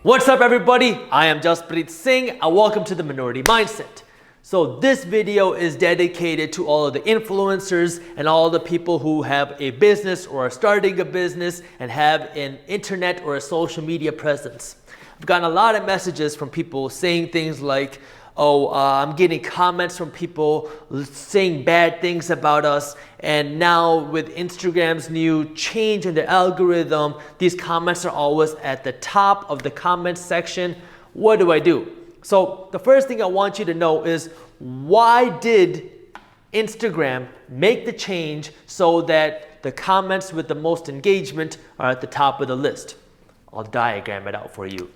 What's up, everybody? I am Jaspreet Singh and welcome to the Minority Mindset. So this video is dedicated to all of the influencers and all the people who have a business or are starting a business and have an internet or a social media presence. I've gotten a lot of messages from people saying things like, I'm getting comments from people saying bad things about us, and now with Instagram's new change in the algorithm, these comments are always at the top of the comments section. What do I do? So the first thing I want you to know is, why did Instagram make the change so that the comments with the most engagement are at the top of the list? I'll diagram it out for you.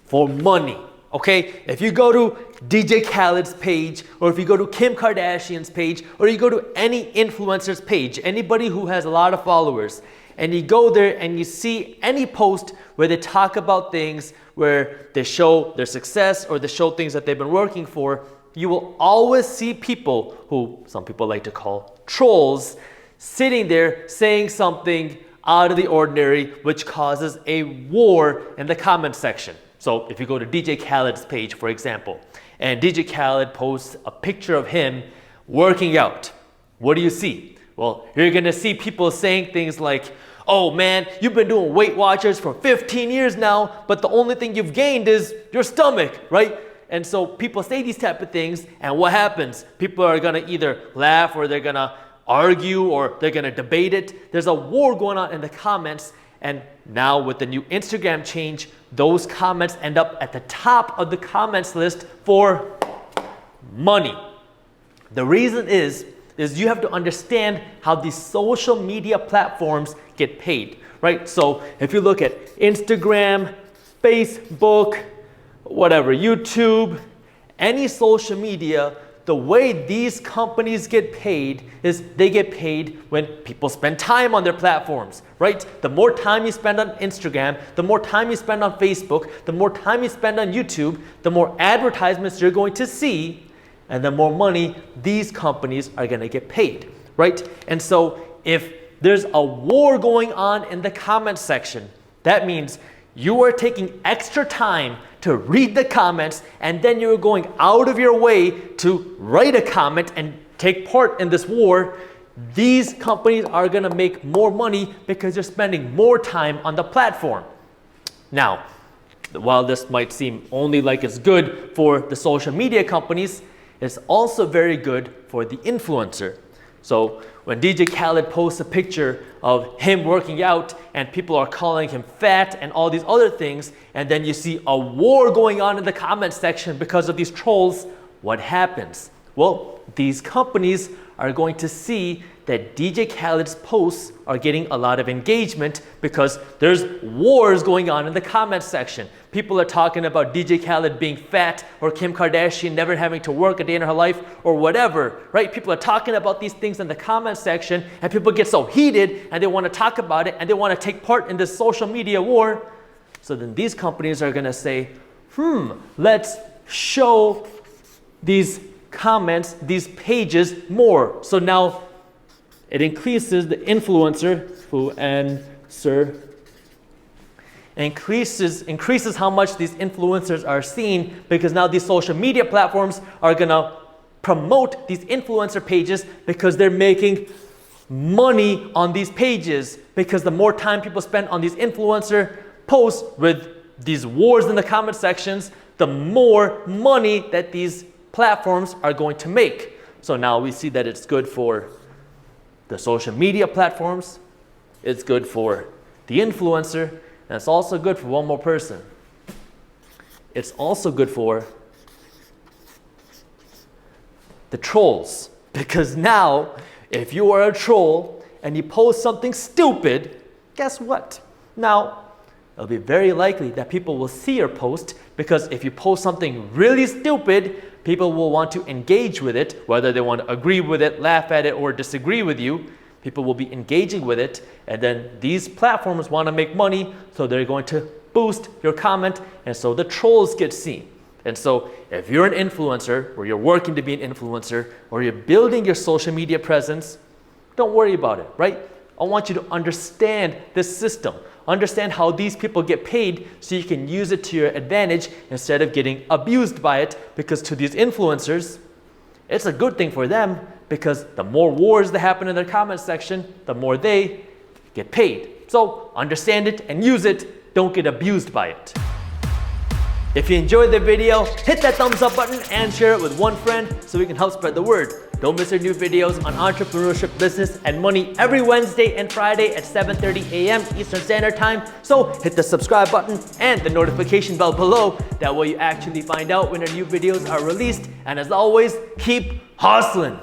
For money. Okay, if you go to DJ Khaled's page, or if you go to Kim Kardashian's page, or you go to any influencer's page, anybody who has a lot of followers, and you go there and you see any post where they talk about things where they show their success or they show things that they've been working for, you will always see people who some people like to call trolls sitting there saying something out of the ordinary, which causes a war in the comment section. So if you go to DJ Khaled's page, for example, and DJ Khaled posts a picture of him working out, what do you see? Well, you're gonna see people saying things like, oh man, you've been doing Weight Watchers for 15 years now, but the only thing you've gained is your stomach, right? And so people say these type of things, and what happens? People are gonna either laugh, or they're gonna argue, or they're gonna debate it. There's a war going on in the comments. And now with the new Instagram change, those comments end up at the top of the comments list for money. The reason is you have to understand how these social media platforms get paid, right? So if you look at Instagram, Facebook, whatever, YouTube, any social media, the way these companies get paid is they get paid when people spend time on their platforms, right? The more time you spend on Instagram, the more time you spend on Facebook, the more time you spend on YouTube, the more advertisements you're going to see, and the more money these companies are going to get paid, right? And so if there's a war going on in the comment section, that means you are taking extra time to read the comments, and then you're going out of your way to write a comment and take part in this war. These companies are gonna make more money because they're spending more time on the platform. Now, while this might seem only like it's good for the social media companies, it's also very good for the influencer. So when DJ Khaled posts a picture of him working out and people are calling him fat and all these other things, and then you see a war going on in the comment section because of these trolls, what happens? Well, these companies are going to see that DJ Khaled's posts are getting a lot of engagement because there's wars going on in the comment section. People are talking about DJ Khaled being fat, or Kim Kardashian never having to work a day in her life, or whatever, right? People are talking about these things in the comment section, and people get so heated and they want to talk about it and they want to take part in this social media war. So then these companies are going to say, let's show these comments, these pages more. So now it increases the increases how much these influencers are seen, because now these social media platforms are gonna promote these influencer pages because they're making money on these pages, because the more time people spend on these influencer posts with these wars in the comment sections, the more money that these platforms are going to make. So now we see that it's good for the social media platforms, it's good for the influencer, and it's also good for one more person. It's also good for the trolls, because now if you are a troll and you post something stupid, guess what? Now it'll be very likely that people will see your post, because if you post something really stupid, people will want to engage with it, whether they want to agree with it, laugh at it, or disagree with you. People will be engaging with it, and then these platforms want to make money, so they're going to boost your comment, and so the trolls get seen. And so if you're an influencer, or you're working to be an influencer, or you're building your social media presence, don't worry about it, right? I want you to understand this system. Understand how these people get paid so you can use it to your advantage instead of getting abused by it, because to these influencers, it's a good thing for them because the more wars that happen in their comment section, the more they get paid. So understand it and use it. Don't get abused by it. If you enjoyed the video, hit that thumbs up button and share it with one friend so we can help spread the word. Don't miss our new videos on entrepreneurship, business, and money every Wednesday and Friday at 7:30 a.m. Eastern Standard Time. So hit the subscribe button and the notification bell below. That way you actually find out when our new videos are released. And as always, keep hustling.